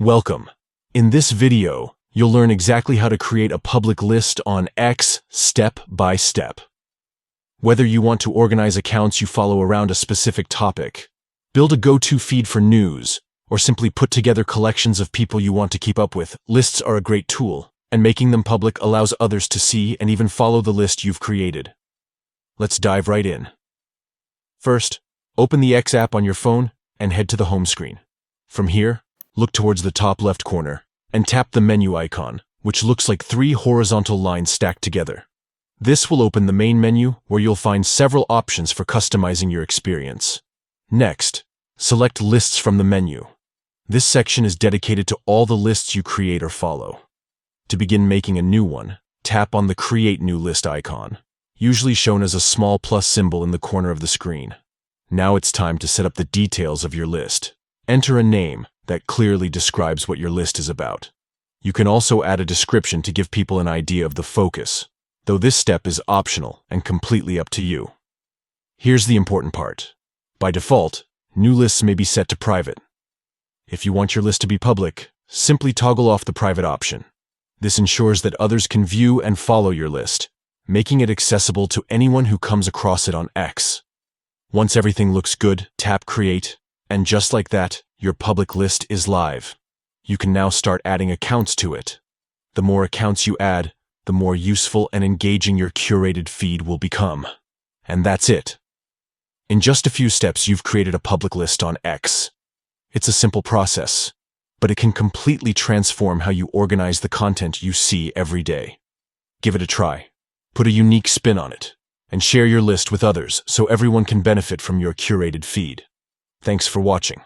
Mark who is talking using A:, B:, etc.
A: Welcome. In this video, you'll learn exactly how to create a public list on X step by step. Whether you want to organize accounts you follow around a specific topic, build a go-to feed for news, or simply put together collections of people you want to keep up with, lists are a great tool, and making them public allows others to see and even follow the list you've created. Let's dive right in. First, open the X app on your phone and head to the home screen. From here, look towards the top left corner and tap the menu icon, which looks like 3 horizontal lines stacked together. This will open the main menu where you'll find several options for customizing your experience. Next, select Lists from the menu. This section is dedicated to all the lists you create or follow. To begin making a new one, tap on the Create New List icon, usually shown as a small plus symbol in the corner of the screen. Now it's time to set up the details of your list. Enter a name that clearly describes what your list is about. You can also add a description to give people an idea of the focus, though this step is optional and completely up to you. Here's the important part. By default, new lists may be set to private. If you want your list to be public, simply toggle off the private option. This ensures that others can view and follow your list, making it accessible to anyone who comes across it on X. Once everything looks good, tap Create, and just like that, your public list is live. You can now start adding accounts to it. The more accounts you add, the more useful and engaging your curated feed will become. And that's it. In just a few steps, you've created a public list on X. It's a simple process, but it can completely transform how you organize the content you see every day. Give it a try. Put a unique spin on it, and share your list with others so everyone can benefit from your curated feed. Thanks for watching.